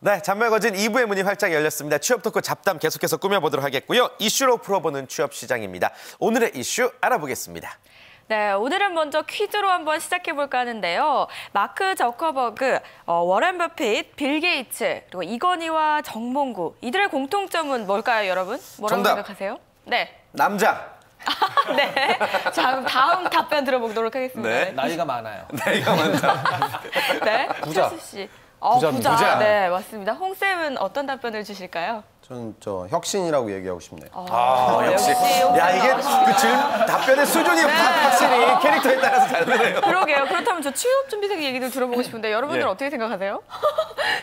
네, 잔말거진 2부의 문이 활짝 열렸습니다. 취업 토크 잡담 계속해서 꾸며보도록 하겠고요. 이슈로 풀어보는 취업 시장입니다. 오늘의 이슈 알아보겠습니다. 네, 오늘은 먼저 퀴즈로 한번 시작해볼까 하는데요. 마크 저커버그, 워렌 버핏, 빌 게이츠, 그리고 이건희와 정몽구. 이들의 공통점은 뭘까요, 여러분? 뭐라고 정답. 생각하세요? 네. 남자. 네. 자, 그럼 다음 답변 들어보도록 하겠습니다. 네. 나이가 많아요. 나이가 많다. 네. 부자. 철수 씨. 부자입니다. 부자. 부자. 네, 맞습니다. 홍쌤은 어떤 답변을 주실까요? 저는 혁신이라고 얘기하고 싶네요. 역시. 야, 이게 그 답변의 수준이 확실히 캐릭터에 따라서 다르네요. 그러게요. 그렇다면 저 취업 준비생 얘기도 들어보고 싶은데 여러분들 예. 어떻게 생각하세요?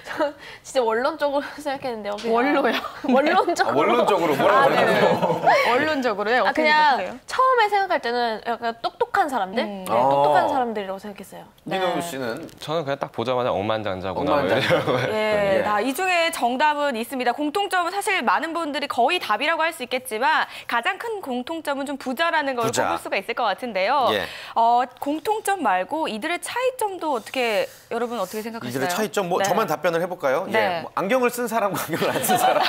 전 진짜 원론적으로 생각했는데요. 그냥. 원로요? 원론적으로. 원론적으로 뭐라고 하나요? 원론적으로요? 어떻게 그냥 생각하세요? 처음에 생각할 때는 약간 똑똑한 사람들? 네, 똑똑한 사람들이라고 생각했어요. 민호 씨는? 저는 그냥 딱 보자마자 억만장자구나. 억만장자. 예, 이 중에 정답은 있습니다. 공통점은 사실 많은 분들이 거의 답이라고 할 수 있겠지만 가장 큰 공통점은 좀 부자라는 걸 부자. 꼽을 수가 있을 것 같은데요. 예. 공통점 말고 이들의 차이점도 여러분 어떻게 생각하시나요? 이들의 차이점, 네. 저만 답변을 해볼까요? 네. 예. 뭐 안경을 쓴 사람과 안경을 안 쓴 사람.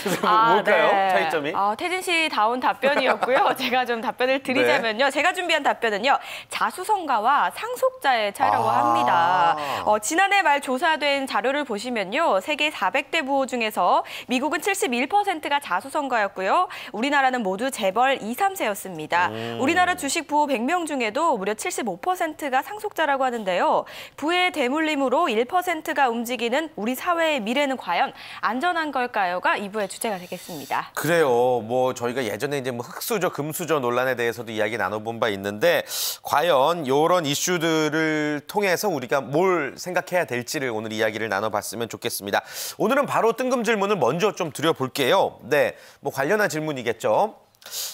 그래서 뭘까요? 네. 차이점이? 태진 씨 다운 답변이었고요. 제가 좀 답변을 드리자면요. 네. 제가 준비한 답변은요. 자수성가와 상속자의 차이라고 합니다. 지난해 말 조사된 자료를 보시면요. 세계 400대 부호 중에서 미국은 71%가 자수성가였고요. 우리나라는 모두 재벌 2, 3세였습니다. 우리나라 주식 부호 100명 중에도 무려 75%가 상속자라고 하는데요. 부의 대물림으로 1%가 움직이는 우리 사회의 미래는 과연 안전한 걸까요?가 2부의 주제가 되겠습니다. 그래요. 저희가 예전에 이제 흑수저, 금수저 논란에 대해서도 이야기 나눠본 바 있는데 과연 이런 이슈들을 통해서 우리가 뭘 생각해야 될지를 오늘 이야기를 나눠봤으면 좋겠습니다. 오늘은 바로 뜬금 질문을 먼저 좀 드려볼게요. 네, 관련한 질문이겠죠.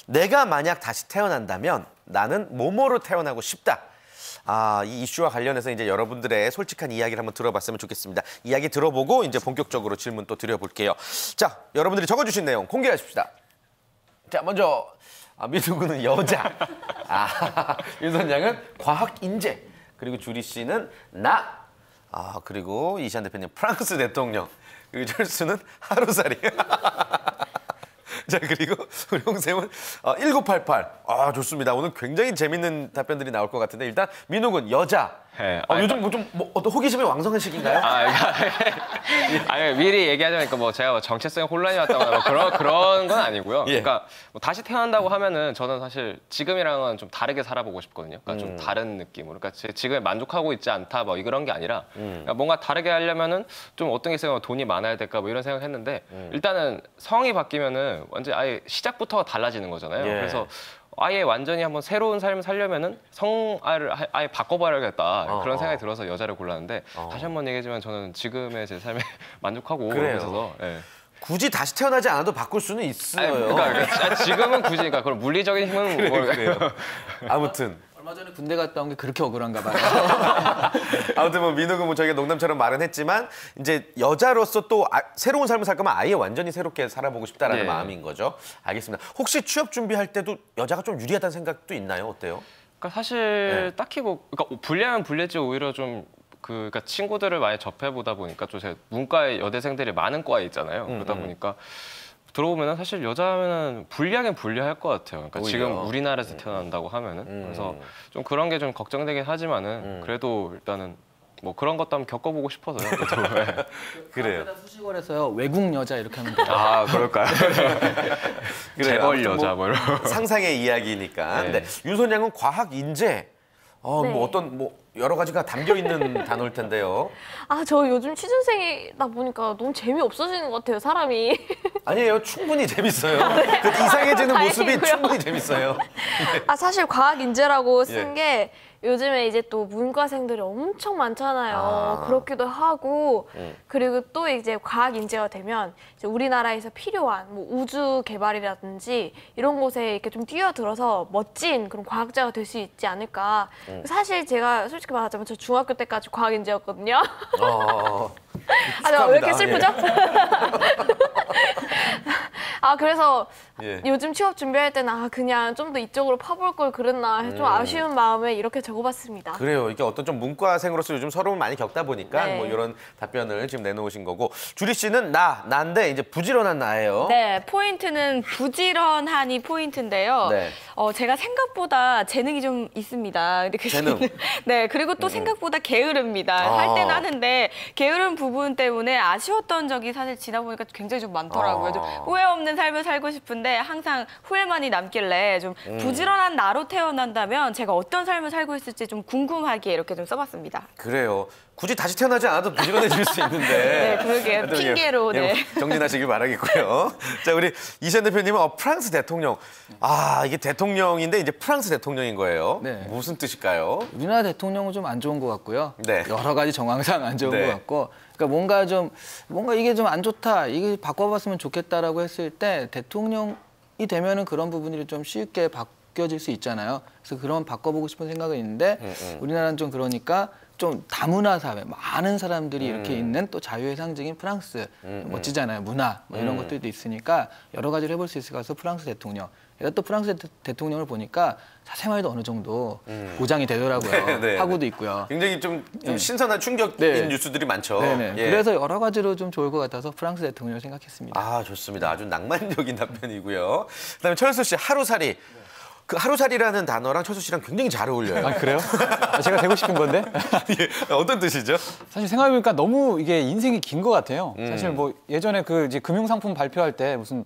내가 만약 다시 태어난다면 나는 뭐뭐로 태어나고 싶다. 이 이슈와 관련해서 이제 여러분들의 솔직한 이야기를 한번 들어봤으면 좋겠습니다. 이야기 들어보고 이제 본격적으로 질문 또 드려볼게요. 자, 여러분들이 적어주신 내용 공개하십시다. 자, 먼저 민우군은 여자, 윤선 양은 과학 인재, 그리고 주리 씨는 나, 그리고 이시안 대표님 프랑스 대통령, 그리고 철수는 하루살이. 자, 그리고 우리 홍쌤은 1988. 좋습니다. 오늘 굉장히 재밌는 답변들이 나올 것 같은데 일단 민욱은 여자. 네. 요즘 어떤 호기심이 왕성한 시기인가요? 미리 얘기하자니까 제가 정체성에 혼란이 왔다거나 그런 건 아니고요. 예. 그러니까 다시 태어난다고 하면은 저는 사실 지금이랑은 좀 다르게 살아보고 싶거든요. 그러니까 좀 다른 느낌으로. 그러니까 제 지금에 만족하고 있지 않다 이런 게 아니라 그러니까 뭔가 다르게 하려면은 좀 어떤 게 있어요? 돈이 많아야 될까 이런 생각했는데 일단은 성이 바뀌면은 완전 아예 시작부터가 달라지는 거잖아요. 예. 그래서 아예 완전히 한번 새로운 삶을 살려면은 성을 아예 바꿔봐야겠다 그런 생각이 들어서 여자를 골랐는데 다시 한번 얘기하지만 저는 지금의 제 삶에 만족하고 그래요. 있어서 굳이 다시 태어나지 않아도 바꿀 수는 있어요. 그러니까 지금은 굳이 그런 물리적인 힘은 그래요. 아무튼. 얼마 전에 군대 갔다 온 게 그렇게 억울한가 봐요. 아무튼 민욱은 저희가 농담처럼 말은 했지만 이제 여자로서 또 새로운 삶을 살 거면 아예 완전히 새롭게 살아보고 싶다라는 마음인 거죠. 알겠습니다. 혹시 취업 준비할 때도 여자가 좀 유리하다는 생각도 있나요? 어때요? 그러니까 사실 딱히 그러니까 불리하면 불리했지 오히려 좀 그러니까 친구들을 많이 접해보다 보니까 좀 제가 문과의 여대생들이 많은 과에 있잖아요. 그러다 보니까 들어보면은 사실 여자면은 불리하긴 불리할 것 같아요. 그러니까 오히려. 지금 우리나라에서 태어난다고 하면은 그래서 좀 그런 게 좀 걱정되긴 하지만은 그래도 일단은 그런 것도 한번 겪어보고 싶어서요. 그래요. 수식어에서요 외국 여자 이렇게 하면 돼요. 그럴까요? 재벌 여자 이런. 상상의 이야기니까. 네. 네. 윤선 양은 과학 인재. 네. 여러 가지가 담겨 있는 단어일 텐데요. 저 요즘 취준생이다 보니까 너무 재미없어지는 것 같아요, 사람이. 아니에요. 충분히 재밌어요. 그 이상해지는 모습이 다행이고요. 충분히 재밌어요. 사실 과학 인재라고 예. 쓴 게 요즘에 이제 또 문과생들이 엄청 많잖아요. 그렇기도 하고 그리고 또 이제 과학 인재가 되면 이제 우리나라에서 필요한 우주 개발이라든지 이런 곳에 이렇게 좀 뛰어들어서 멋진 그런 과학자가 될 수 있지 않을까. 사실 제가 솔직히 말하자면 저 중학교 때까지 과학 인재였거든요. 어, 왜 이렇게 슬프죠? 그래서 예. 요즘 취업 준비할 때는 그냥 좀 더 이쪽으로 파볼 걸 그랬나 좀 아쉬운 마음에 이렇게 적어봤습니다. 그래요. 이게 어떤 좀 문과생으로서 요즘 서러움을 많이 겪다 보니까 네. 뭐 이런 답변을 지금 내놓으신 거고. 주리 씨는 나인데 이제 부지런한 나예요. 네, 포인트는 부지런하니 포인트인데요. 네. 제가 생각보다 재능이 좀 있습니다. 근데 재능? 네, 그리고 또 생각보다 게으릅니다. 할 때는 하는데 게으른 부분 때문에 아쉬웠던 적이 사실 지나보니까 굉장히 좀 많더라고요. 좀 후회 없는 삶을 살고 싶은데 항상 후회만이 남길래 좀 부지런한 나로 태어난다면 제가 어떤 삶을 살고 있을지 좀 궁금하기에 이렇게 좀 써봤습니다. 그래요. 굳이 다시 태어나지 않아도 부지런해질 수 있는데. 네, 그러게요. 하여튼 핑계로, 네. 정진하시길 바라겠고요. 자, 우리 이시연 대표님은 프랑스 대통령. 이게 대통령인데 이제 프랑스 대통령인 거예요. 네. 무슨 뜻일까요? 우리나라 대통령은 좀 안 좋은 것 같고요. 네. 여러 가지 정황상 안 좋은 네. 것 같고, 그러니까 뭔가 이게 좀 안 좋다, 이게 바꿔봤으면 좋겠다라고 했을 때 대통령이 되면은 그런 부분들이 좀 쉽게 바뀌어질 수 있잖아요. 그래서 그런 바꿔보고 싶은 생각은 있는데 우리나라는 좀 그러니까 좀 다문화 사회, 많은 사람들이 이렇게 있는 또 자유의 상징인 프랑스, 멋지잖아요. 문화 뭐 이런 것들도 있으니까 여러 가지를 해볼 수 있을 것 같아서 프랑스 대통령. 제가 또 프랑스 대통령을 보니까 사생활도 어느 정도 보장이 되더라고요. 네. 하고도 있고요. 굉장히 좀 신선한 충격인 네. 뉴스들이 많죠. 네네. 예. 그래서 여러 가지로 좀 좋을 것 같아서 프랑스 대통령을 생각했습니다. 좋습니다. 아주 낭만적인 답변이고요. 그다음에 철수 씨 하루살이. 그 하루살이라는 단어랑 철수 씨랑 굉장히 잘 어울려요. 그래요? 제가 되고 싶은 건데? 예, 어떤 뜻이죠? 사실 생각해보니까 너무 이게 인생이 긴 것 같아요. 사실 뭐 예전에 그 이제 금융상품 발표할 때 무슨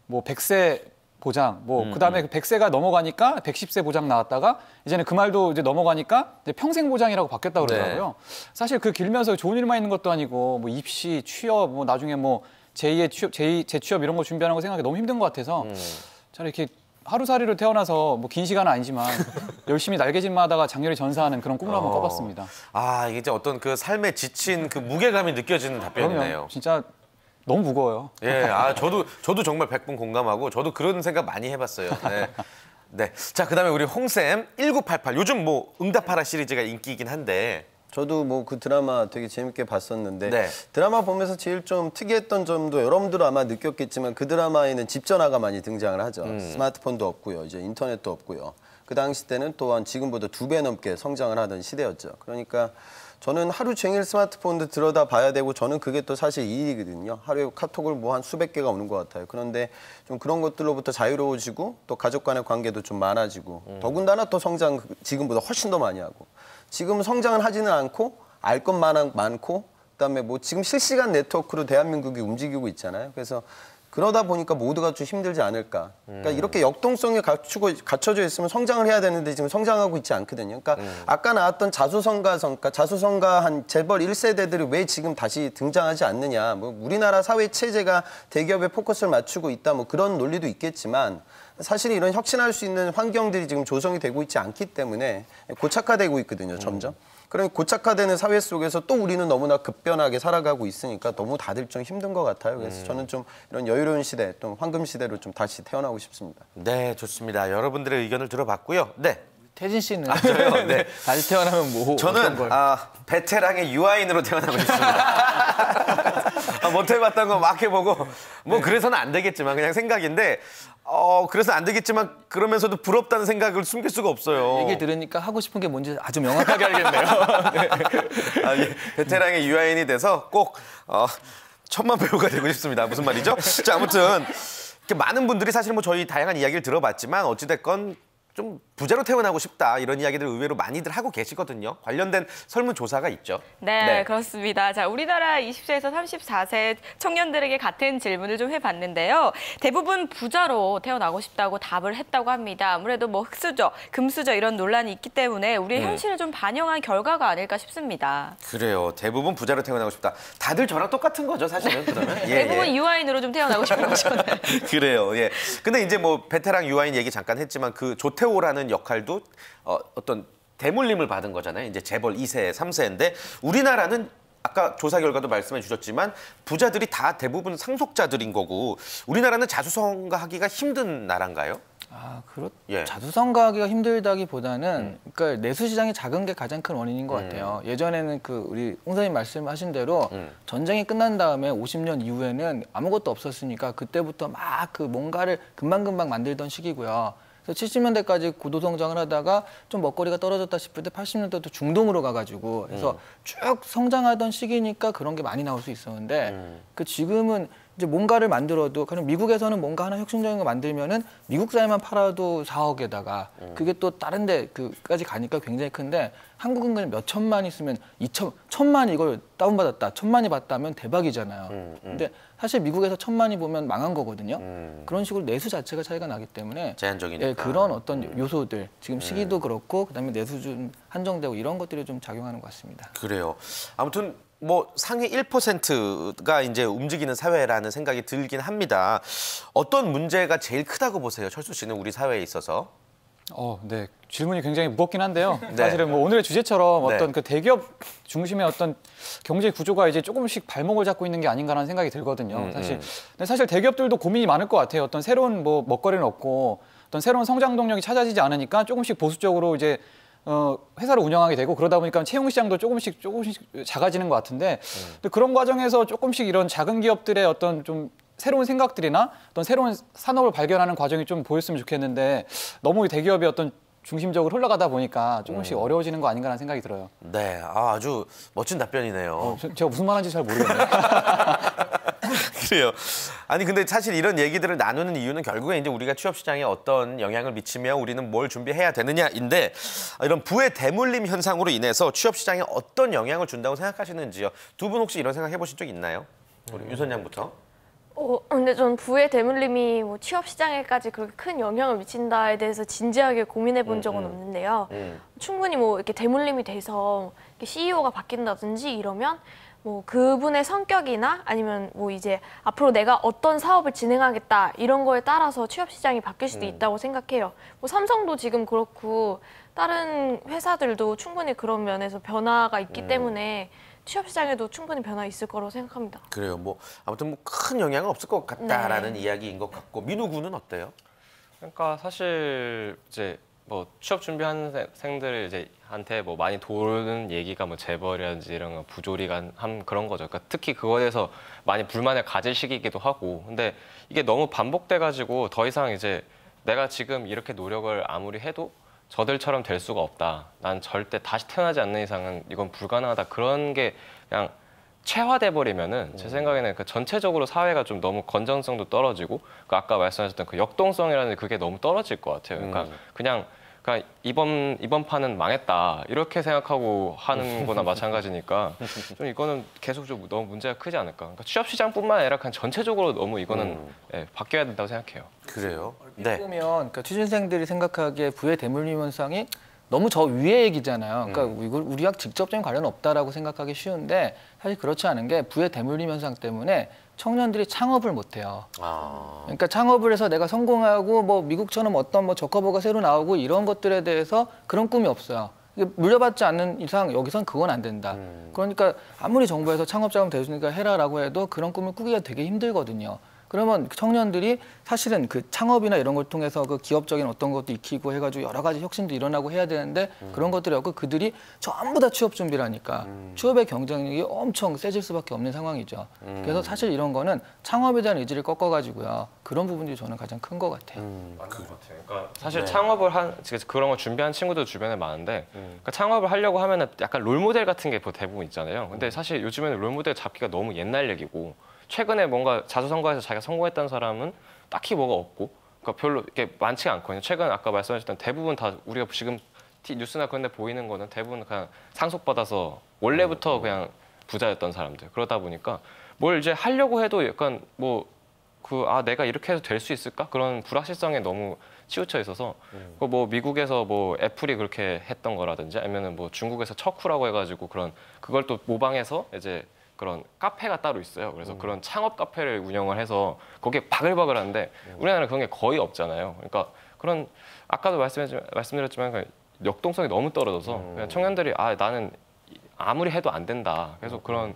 뭐 100세 보장, 그다음에 그 100세가 넘어가니까 110세 보장 나왔다가 이제는 그 말도 이제 넘어가니까 이제 평생 보장이라고 바뀌었다고 그러더라고요. 사실 그 길면서 좋은 일만 있는 것도 아니고 뭐 입시, 취업, 뭐 나중에 뭐 제2의 재취업 이런 거 준비하는 거 생각하기 너무 힘든 것 같아서 잘 이렇게 하루살이로 태어나서 뭐 긴 시간은 아니지만 열심히 날개짓마다가 장렬히 전사하는 그런 꿈을 한번 꿔봤습니다. 이게 이제 어떤 그 삶에 지친 그 무게감이 느껴지는 답변이네요. 그럼요. 진짜 너무 무거워요. 예, 저도 정말 100분 공감하고 저도 그런 생각 많이 해봤어요. 네. 네. 자, 그다음에 우리 홍쌤 1988. 요즘 뭐 응답하라 시리즈가 인기이긴 한데. 저도 뭐 그 드라마 되게 재밌게 봤었는데 네. 드라마 보면서 제일 좀 특이했던 점도 여러분들도 아마 느꼈겠지만 그 드라마에는 집 전화가 많이 등장을 하죠. 스마트폰도 없고요. 이제 인터넷도 없고요. 그 당시 때는 또한 지금보다 2배 넘게 성장을 하던 시대였죠. 그러니까 저는 하루 종일 스마트폰도 들여다봐야 되고 저는 그게 또 사실 일이거든요. 하루에 카톡을 뭐 한 수백 개가 오는 것 같아요. 그런데 좀 그런 것들로부터 자유로워지고 또 가족 간의 관계도 좀 많아지고 더군다나 또 성장 지금보다 훨씬 더 많이 하고 지금 성장은 하지는 않고 알 것만 많고 그다음에 뭐 지금 실시간 네트워크로 대한민국이 움직이고 있잖아요. 그래서 그러다 보니까 모두가 좀 힘들지 않을까. 그러니까 이렇게 역동성이 갖춰져 있으면 성장을 해야 되는데 지금 성장하고 있지 않거든요. 그러니까 아까 나왔던 자수성가 성과, 자수성가 한 재벌 1세대들이 왜 지금 다시 등장하지 않느냐. 뭐 우리나라 사회 체제가 대기업에 포커스를 맞추고 있다. 뭐 그런 논리도 있겠지만 사실 이런 혁신할 수 있는 환경들이 지금 조성이 되고 있지 않기 때문에 고착화되고 있거든요, 점점. 그러니까 고착화되는 사회 속에서 또 우리는 너무나 급변하게 살아가고 있으니까 너무 다들 좀 힘든 것 같아요. 그래서 저는 좀 이런 여유로운 시대, 또 황금 시대로 좀 다시 태어나고 싶습니다. 네, 좋습니다. 여러분들의 의견을 들어봤고요. 네. 태진 씨는 저요? 네. 다시 태어나면 뭐 어떤 저는 걸? 베테랑의 유아인으로 태어나고 싶습니다. 못 해봤던 거 막 해보고 뭐 그래서는 안 되겠지만 그냥 생각인데 그래서 안 되겠지만 그러면서도 부럽다는 생각을 숨길 수가 없어요. 얘기 들으니까 하고 싶은 게 뭔지 아주 명확하게 알겠네요. 네. 예. 베테랑의 유아인이 돼서 꼭 천만 배우가 되고 싶습니다. 무슨 말이죠? 자, 아무튼 이렇게 많은 분들이 사실 뭐 저희 다양한 이야기를 들어봤지만 어찌됐건 좀 부자로 태어나고 싶다 이런 이야기들 의외로 많이들 하고 계시거든요. 관련된 설문조사가 있죠. 네, 그렇습니다. 자, 우리나라 20세에서 34세 청년들에게 같은 질문을 좀 해봤는데요. 대부분 부자로 태어나고 싶다고 답을 했다고 합니다. 아무래도 뭐 흑수저, 금수저 이런 논란이 있기 때문에 우리의 현실을 좀 반영한 결과가 아닐까 싶습니다. 그래요. 대부분 부자로 태어나고 싶다. 다들 저랑 똑같은 거죠, 사실은. 그러면. 대부분 유아인으로 좀 태어나고 싶은 거죠. 네. 그래요. 예. 근데 이제 뭐 베테랑 유아인 얘기 잠깐 했지만 그 조태호라는 역할도 어떤 대물림을 받은 거잖아요. 이제 재벌 2세, 3세인데 우리나라는 아까 조사 결과도 말씀해 주셨지만 부자들이 다 대부분 상속자들인 거고 우리나라는 자수성가하기가 힘든 나라인가요? 예. 자수성가하기가 힘들다기보다는 그러니까 내수 시장이 작은 게 가장 큰 원인인 것 같아요. 예전에는 그 우리 홍 선생님 말씀하신 대로 전쟁이 끝난 다음에 50년 이후에는 아무것도 없었으니까 그때부터 막 그 뭔가를 금방금방 만들던 시기고요. 그래서 70년대까지 고도성장을 하다가 좀 먹거리가 떨어졌다 싶을 때 80년대도 중동으로 가가지고 해서 쭉 성장하던 시기니까 그런 게 많이 나올 수 있었는데 그 지금은 이제 뭔가를 만들어도 그냥 미국에서는 뭔가 하나 혁신적인 거 만들면은 미국사에만 팔아도 4억에다가 그게 또 다른 데 그까지 가니까 굉장히 큰데 한국은 그냥 몇 천만 있으면 1,000만 이걸 다운받았다. 1,000만이 봤다면 대박이잖아요. 근데 사실 미국에서 1,000만이 보면 망한 거거든요. 그런 식으로 내수 자체가 차이가 나기 때문에 제한적이니까. 예, 그런 어떤 요소들 지금 시기도 그렇고 그다음에 내수 좀 한정되고 이런 것들이 좀 작용하는 것 같습니다. 그래요. 아무튼 뭐 상위 1%가 이제 움직이는 사회라는 생각이 들긴 합니다. 어떤 문제가 제일 크다고 보세요, 철수 씨는 우리 사회에 있어서? 네. 질문이 굉장히 무겁긴 한데요. 네. 사실은 뭐 오늘의 주제처럼 네. 어떤 그 대기업 중심의 어떤 경제 구조가 이제 조금씩 발목을 잡고 있는 게 아닌가라는 생각이 들거든요. 근데 사실 대기업들도 고민이 많을 것 같아요. 어떤 새로운 뭐 먹거리는 없고 어떤 새로운 성장 동력이 찾아지지 않으니까 조금씩 보수적으로 이제 회사를 운영하게 되고 그러다 보니까 채용 시장도 조금씩 작아지는 것 같은데 근데 그런 과정에서 조금씩 이런 작은 기업들의 어떤 좀 새로운 생각들이나 어떤 새로운 산업을 발견하는 과정이 좀 보였으면 좋겠는데 너무 대기업이 어떤 중심적으로 흘러가다 보니까 조금씩 어려워지는 거 아닌가라는 생각이 들어요. 네, 아주 멋진 답변이네요. 제가 무슨 말인지 잘 모르겠네요. 그래요. 아니 근데 사실 이런 얘기들을 나누는 이유는 결국에 이제 우리가 취업 시장에 어떤 영향을 미치며 우리는 뭘 준비해야 되느냐인데 이런 부의 대물림 현상으로 인해서 취업 시장에 어떤 영향을 준다고 생각하시는지요? 두 분 혹시 이런 생각 해보신 적 있나요? 우리 유 선장부터. 근데 전 부의 대물림이 뭐 취업 시장에까지 그렇게 큰 영향을 미친다에 대해서 진지하게 고민해 본 적은 없는데요. 충분히 뭐 이렇게 대물림이 돼서 이렇게 CEO가 바뀐다든지 이러면 뭐 그분의 성격이나 아니면 뭐 이제 앞으로 내가 어떤 사업을 진행하겠다 이런 거에 따라서 취업 시장이 바뀔 수도 있다고 생각해요. 뭐 삼성도 지금 그렇고 다른 회사들도 충분히 그런 면에서 변화가 있기 때문에 취업 시장에도 충분히 변화 있을 거라고 생각합니다. 그래요. 뭐 아무튼 뭐 큰 영향은 없을 것 같다라는 이야기인 것 같고 민우 군은 어때요? 그러니까 사실 이제 뭐 취업 준비하는 생들 이제 한테 뭐 많이 도는 얘기가 뭐 재벌이라든지 이런 거 부조리가 한 그런 거죠. 그러니까 특히 그거에 대해서 많이 불만을 가질 시기이기도 하고. 근데 이게 너무 반복돼 가지고 더 이상 이제 내가 지금 이렇게 노력을 아무리 해도 저들처럼 될 수가 없다. 난 절대 다시 태어나지 않는 이상은 이건 불가능하다. 그런 게 그냥 체화돼 버리면은 제 생각에는 그 전체적으로 사회가 좀 너무 건전성도 떨어지고 그 아까 말씀하셨던 그 역동성이라는 그게 너무 떨어질 것 같아요. 그러니까 그냥 이번 판은 망했다 이렇게 생각하고 하는 거나 마찬가지니까 좀 이거는 계속 좀 너무 문제가 크지 않을까. 그러니까 취업 시장뿐만 아니라 그냥 전체적으로 너무 이거는 바뀌어야 된다고 생각해요. 그래요. 네. 보면 그러니까 취준생들이 생각하기에 부의 대물림 현상이 너무 저 위의 얘기잖아요. 그러니까 이걸 우리와 직접적인 관련 없다라고 생각하기 쉬운데 사실 그렇지 않은 게 부의 대물림 현상 때문에 청년들이 창업을 못해요. 그러니까 창업을 해서 내가 성공하고 뭐 미국처럼 어떤 뭐 저커버가 새로 나오고 이런 것들에 대해서 그런 꿈이 없어요. 이게 물려받지 않는 이상 여기선 그건 안 된다. 그러니까 아무리 정부에서 창업자금 대주니까 해라라고 해도 그런 꿈을 꾸기가 되게 힘들거든요. 그러면 청년들이 사실은 그 창업이나 이런 걸 통해서 그 기업적인 어떤 것도 익히고 해가지고 여러 가지 혁신도 일어나고 해야 되는데 그런 것들이 없고 그들이 전부 다 취업 준비를 하니까 취업의 경쟁력이 엄청 세질 수밖에 없는 상황이죠. 그래서 사실 이런 거는 창업에 대한 의지를 꺾어가지고요. 그런 부분들이 저는 가장 큰 것 같아요. 맞는 것 같아요. 그러니까 사실 창업을 그런 걸 준비한 친구들 주변에 많은데 그러니까 창업을 하려고 하면은 약간 롤모델 같은 게 대부분 있잖아요. 근데 사실 요즘에는 롤모델 잡기가 너무 옛날 얘기고 최근에 뭔가 자수성가해서 자기가 성공했다는 사람은 딱히 뭐가 없고 그러니까 별로 이렇게 많지가 않거든요. 최근 아까 말씀하셨던 대부분 다 우리가 지금 뉴스나 그런 데 보이는 거는 대부분 그냥 상속받아서 원래부터 그냥 부자였던 사람들. 그러다 보니까 뭘 이제 하려고 해도 약간 뭐 내가 이렇게 해서 될 수 있을까? 그런 불확실성에 너무 치우쳐 있어서 뭐 미국에서 뭐 애플이 그렇게 했던 거라든지 아니면은 뭐 중국에서 척후라고 해가지고 그걸 또 모방해서 이제 그런 카페가 따로 있어요. 그래서 그런 창업 카페를 운영을 해서 거기에 바글바글한데 우리나라는 그런 게 거의 없잖아요. 그러니까 그런 아까도 말씀드렸지만 역동성이 너무 떨어져서 그냥 청년들이 나는 아무리 해도 안 된다. 그래서 그런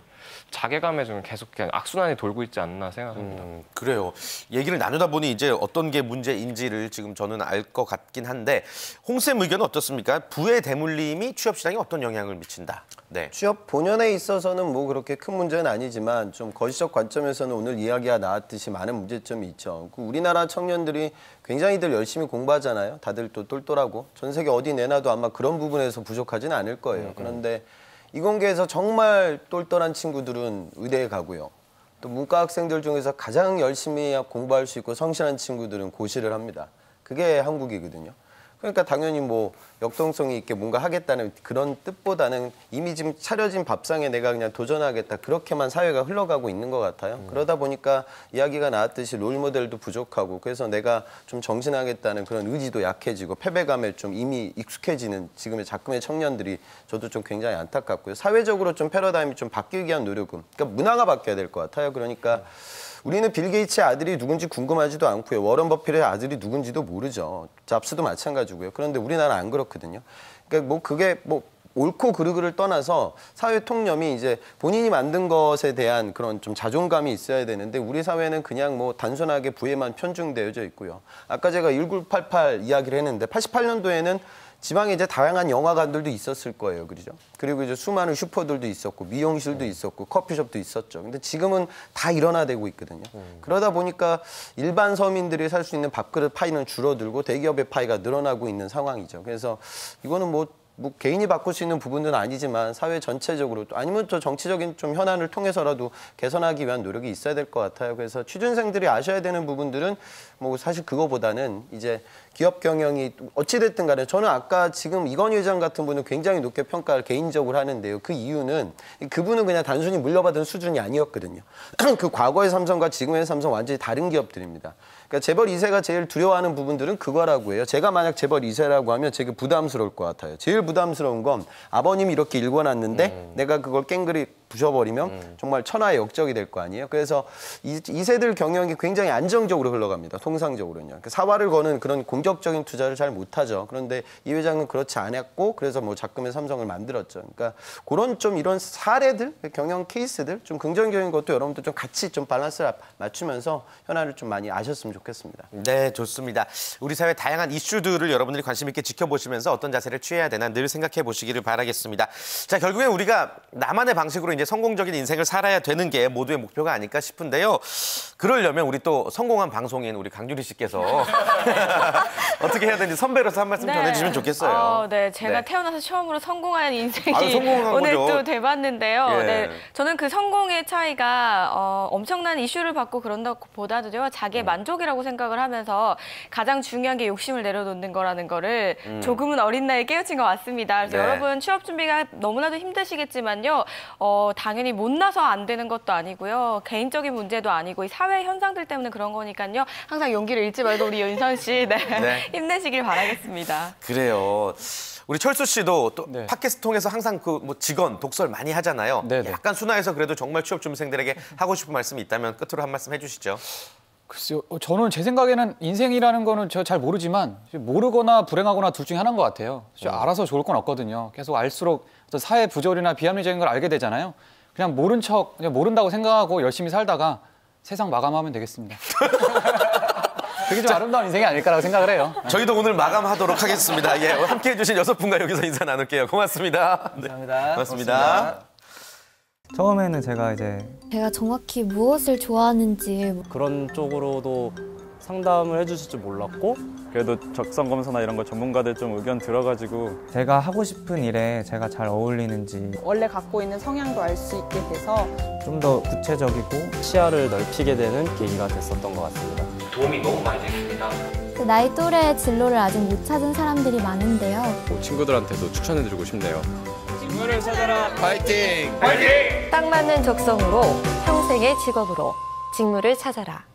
자괴감에 좀 계속 그냥 악순환이 돌고 있지 않나 생각합니다. 그래요. 얘기를 나누다 보니 이제 어떤 게 문제인지를 지금 저는 알 것 같긴 한데 홍쌤 의견은 어떻습니까? 부의 대물림이 취업 시장에 어떤 영향을 미친다? 네. 취업 본연에 있어서는 뭐 그렇게 큰 문제는 아니지만 좀 거시적 관점에서는 오늘 이야기가 나왔듯이 많은 문제점이 있죠. 우리나라 청년들이 굉장히들 열심히 공부하잖아요. 다들 또 똘똘하고 전 세계 어디 내놔도 아마 그런 부분에서 부족하지는 않을 거예요. 그런데 이공계에서 정말 똘똘한 친구들은 의대에 가고요. 또 문과 학생들 중에서 가장 열심히 공부할 수 있고 성실한 친구들은 고시를 합니다. 그게 한국이거든요. 그러니까 당연히 뭐 역동성이 있게 뭔가 하겠다는 그런 뜻보다는 이미 지금 차려진 밥상에 내가 그냥 도전하겠다 그렇게만 사회가 흘러가고 있는 것 같아요. 그러다 보니까 이야기가 나왔듯이 롤모델도 부족하고 그래서 내가 좀 정진하겠다는 그런 의지도 약해지고 패배감에 좀 이미 익숙해지는 지금의 작금의 청년들이 저도 좀 굉장히 안타깝고요. 사회적으로 좀 패러다임이 좀 바뀌기 위한 노력은 그러니까 문화가 바뀌어야 될 것 같아요. 그러니까 우리는 빌 게이츠의 아들이 누군지 궁금하지도 않고요. 워런 버핏의 아들이 누군지도 모르죠. 잡스도 마찬가지고요. 그런데 우리나라는 안 그렇거든요. 그러니까 뭐 그게 뭐 옳고 그르를 떠나서 사회 통념이 이제 본인이 만든 것에 대한 그런 좀 자존감이 있어야 되는데 우리 사회는 그냥 뭐 단순하게 부에만 편중되어져 있고요. 아까 제가 1988 이야기를 했는데 88년도에는 지방에 이제 다양한 영화관들도 있었을 거예요. 그죠? 그리고 이제 수많은 슈퍼들도 있었고 미용실도 있었고 커피숍도 있었죠. 근데 지금은 다 일원화되고 있거든요. 그러다 보니까 일반 서민들이 살 수 있는 밥그릇 파이는 줄어들고 대기업의 파이가 늘어나고 있는 상황이죠. 그래서 이거는 뭐 개인이 바꿀 수 있는 부분은 아니지만 사회 전체적으로 아니면 또 정치적인 좀 현안을 통해서라도 개선하기 위한 노력이 있어야 될 것 같아요. 그래서 취준생들이 아셔야 되는 부분들은 뭐 사실 그거보다는 이제 기업 경영이 어찌됐든 간에 저는 아까 지금 이건희 회장 같은 분은 굉장히 높게 평가를 개인적으로 하는데요. 그 이유는 그분은 그냥 단순히 물려받은 수준이 아니었거든요. 그 과거의 삼성과 지금의 삼성 완전히 다른 기업들입니다. 그러니까 재벌 2세가 제일 두려워하는 부분들은 그거라고 해요. 제가 만약 재벌 2세라고 하면 되게 부담스러울 것 같아요. 제일 부담스러운 건 아버님이 이렇게 읽어놨는데 내가 그걸 깽그리 부셔버리면 정말 천하의 역적이 될 거 아니에요. 그래서 이 세들 경영이 굉장히 안정적으로 흘러갑니다. 통상적으로는요. 사활을 거는 그런 공격적인 투자를 잘 못하죠. 그런데 이 회장은 그렇지 않았고 그래서 뭐 작금의 삼성을 만들었죠. 그러니까 그런 좀 이런 사례들, 경영 케이스들 좀 긍정적인 것도 여러분들 좀 같이 좀 밸런스를 맞추면서 현안을 좀 많이 아셨으면 좋겠습니다. 네, 좋습니다. 우리 사회 다양한 이슈들을 여러분들이 관심 있게 지켜보시면서 어떤 자세를 취해야 되나 늘 생각해 보시기를 바라겠습니다. 자, 결국엔 우리가 나만의 방식으로 이제 성공적인 인생을 살아야 되는 게 모두의 목표가 아닐까 싶은데요. 그러려면 우리 또 성공한 방송인 우리 강유리 씨께서 어떻게 해야 되는지 선배로서 한 말씀 전해주시면 좋겠어요. 네, 제가 네. 태어나서 처음으로 성공한 인생이 성공한 오늘 거죠. 또 돼봤는데요. 예. 네, 저는 그 성공의 차이가 엄청난 이슈를 받고 그런다보다도요, 자기의 만족이라고 생각을 하면서 가장 중요한 게 욕심을 내려놓는 거라는 거를 조금은 어린 나이에 깨우친 것 같습니다. 그래서 네. 여러분 취업 준비가 너무나도 힘드시겠지만요, 당연히 못나서 안 되는 것도 아니고요, 개인적인 문제도 아니고 이 사회 현상들 때문에 그런 거니까요, 항상 용기를 잃지 말고 우리 윤선 씨 네. 힘내시길 바라겠습니다. 그래요. 우리 철수 씨도 또 네. 팟캐스트 통해서 항상 그 뭐 직원 독설 많이 하잖아요. 네, 네. 약간 순화해서 그래도 정말 취업 준비생들에게 하고 싶은 말씀이 있다면 끝으로 한 말씀 해주시죠. 글쎄요, 저는 제 생각에는 인생이라는 거는 제가 잘 모르지만 모르거나 불행하거나 둘 중에 하나인 것 같아요. 알아서 좋을 건 없거든요. 계속 알수록 어떤 사회 부조리나 비합리적인 걸 알게 되잖아요. 그냥 모른 척, 그냥 모른다고 생각하고 열심히 살다가 세상 마감하면 되겠습니다. 그게 좀 아름다운 인생이 아닐까라고 생각을 해요. 저희도 오늘 마감하도록 하겠습니다. 예, 함께해 주신 6분과 여기서 인사 나눌게요. 고맙습니다. 감사합니다. 고맙습니다. 처음에는 제가 정확히 무엇을 좋아하는지 그런 쪽으로도 상담을 해주실 줄 몰랐고 그래도 적성검사나 이런 거 전문가들 좀 의견 들어가지고 제가 하고 싶은 일에 제가 잘 어울리는지 원래 갖고 있는 성향도 알 수 있게 돼서 좀 더 구체적이고 시야를 넓히게 되는 계기가 됐었던 것 같습니다. 도움이 너무 많이 됐습니다. 나이 또래의 진로를 아직 못 찾은 사람들이 많은데요. 친구들한테도 추천해드리고 싶네요. 직무를 찾아라. 파이팅! 딱 맞는 적성으로 평생의 직업으로 직무를 찾아라.